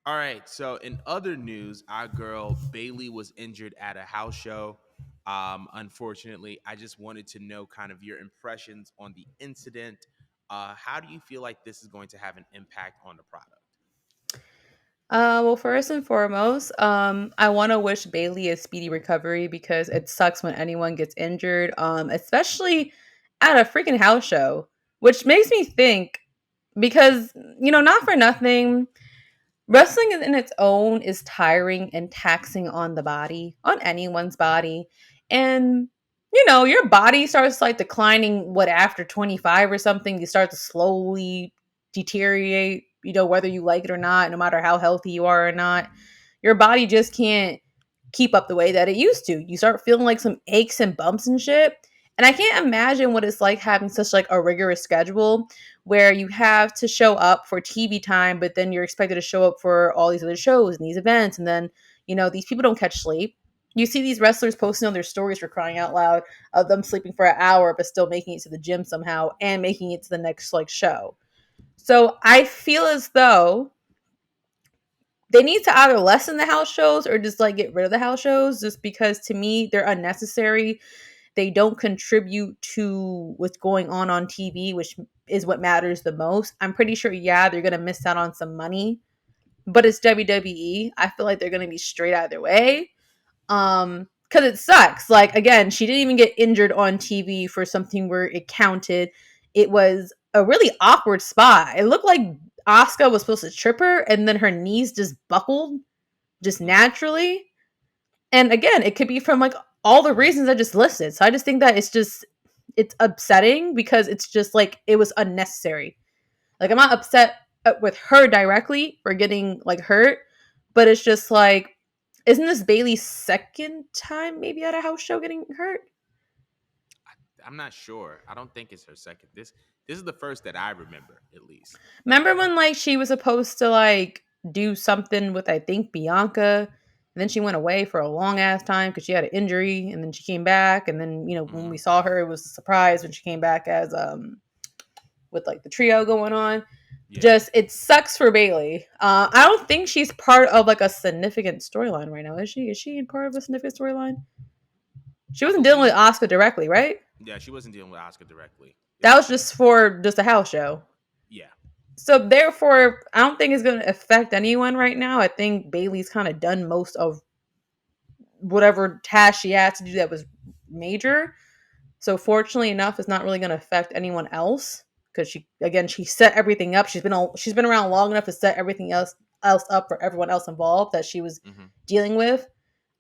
All right. So in other news, our girl Bayley was injured at a house show. Unfortunately, I just wanted to know kind of your impressions on the incident. How do you feel like this is going to have an impact on the product? Well, first and foremost, I want to wish Bailey a speedy recovery because it sucks when anyone gets injured, especially at a freaking house show, which makes me think because, not for nothing, wrestling in its own is tiring and taxing on the body, on anyone's body. And, your body starts like declining, after 25 or something, you start to slowly deteriorate, whether you like it or not, no matter how healthy you are or not. Your body just can't keep up the way that it used to. You start feeling like some aches and bumps and shit. And I can't imagine what it's like having such like a rigorous schedule where you have to show up for TV time, but then you're expected to show up for all these other shows and these events. And then, these people don't catch sleep. You see these wrestlers posting on their stories for crying out loud of them sleeping for an hour, but still making it to the gym somehow and making it to the next like show. So I feel as though they need to either lessen the house shows or just like get rid of the house shows just because to me they're unnecessary. They don't contribute to what's going on TV, which is what matters the most. I'm pretty sure, yeah, they're going to miss out on some money, but it's WWE. I feel like they're going to be straight either way. Cuz it sucks. Like again, she didn't even get injured on TV for something where it counted. It was a really awkward spot. It looked like Asuka was supposed to trip her and then her knees just buckled just Mm. naturally. And again, it could be from like all the reasons I just listed. So I just think that it's upsetting because it's just like it was unnecessary. Like I'm not upset with her directly for getting like hurt, but it's just like isn't this Bailey's second time maybe at a house show getting hurt? I'm not sure. I don't think it's her second. This is the first that I remember, at least. Remember when like she was supposed to like do something with I think Bianca, and then she went away for a long ass time because she had an injury, and then she came back, and then when we saw her, it was a surprise when she came back as with like the trio going on. Yeah. Just it sucks for Bailey. I don't think she's part of like a significant storyline right now. Is she? Is she part of a significant storyline? She I wasn't dealing with believe. Oscar directly, right? Yeah, she wasn't dealing with Oscar directly. It That was was just. just for just a house show. Yeah. So therefore, I don't think it's going to affect anyone right now. I think Bailey's kind of done most of whatever task she had to do that was major. So fortunately enough, it's not really going to affect anyone else because she set everything up. She's been around long enough to set everything else up for everyone else involved that she was Hmm. dealing with.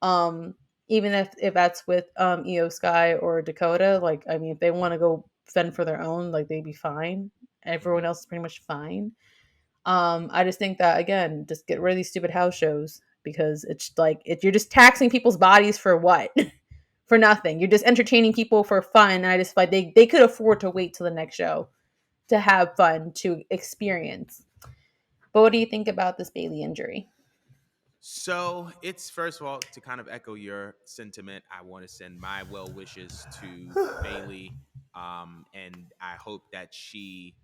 Um, Even if that's with Io Sky or Dakota, like I mean, if they want to go fend for their own, like they'd be fine. Everyone Hmm. else is pretty much fine. I just think that again, just get rid of these stupid house shows because it's like if you're just taxing people's bodies for what? For nothing. You're just entertaining people for fun. And I just like they could afford to wait till the next show to have fun to experience. But what do you think about this Bailey injury? So it's first of all to kind of echo your sentiment. I want to send my well wishes to Bailey, and I hope that she,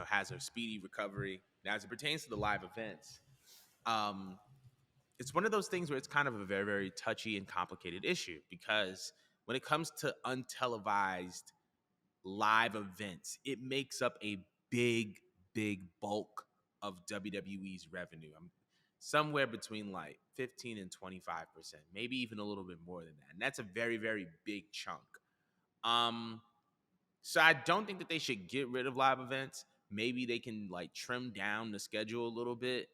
has a speedy recovery. Now, as it pertains to the live events, um, it's one of those things where it's kind of a very, very touchy and complicated issue because when it comes to untelevised live events, it makes up a big, big bulk of WWE's revenue. I'm somewhere between like 15 and 25%, maybe even a little bit more than that. And that's a very, very big chunk. Um, so I don't think that they should get rid of live events. Maybe they can like trim down the schedule a little bit.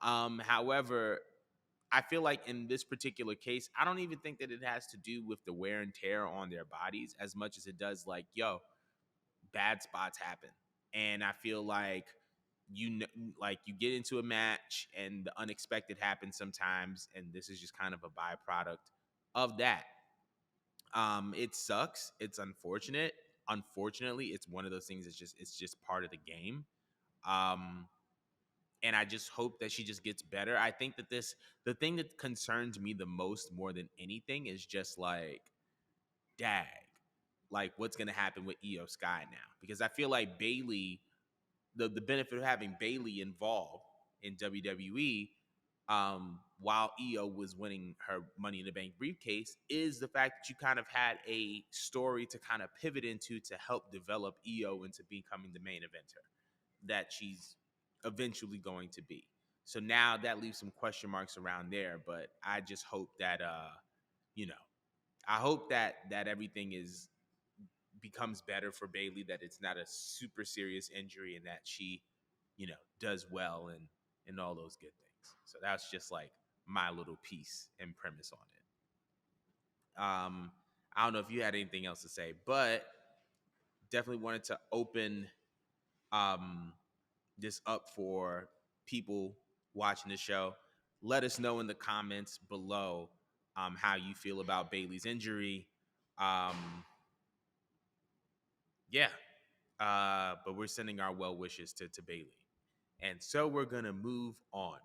However, I feel like in this particular case, I don't even think that it has to do with the wear and tear on their bodies as much as it does like, bad spots happen. And I feel like like you get into a match and the unexpected happens sometimes, and this is just kind of a byproduct of that. It sucks. It's unfortunate. Unfortunately, it's one of those things it's just part of the game. Um, and I just hope that she just gets better. I think that the thing that concerns me the most more than anything is just like, dag, like what's gonna happen with Io Sky now? Because I feel like Bailey, the benefit of having Bailey involved in WWE while Io was winning her Money in the Bank briefcase, is the fact that you kind of had a story to kind of pivot into to help develop Io into becoming the main eventer that she's eventually going to be. So now that leaves some question marks around there, but I just hope that you know, I hope that everything is becomes better for Bayley, that it's not a super serious injury and that she, does well and all those good things. So that's just like my little piece and premise on it. I don't know if you had anything else to say, but definitely wanted to open um this up for people watching the show. Let us know in the comments below how you feel about Bayley's injury. Yeah, but we're sending our well wishes to Bayley. And so we're going to move on.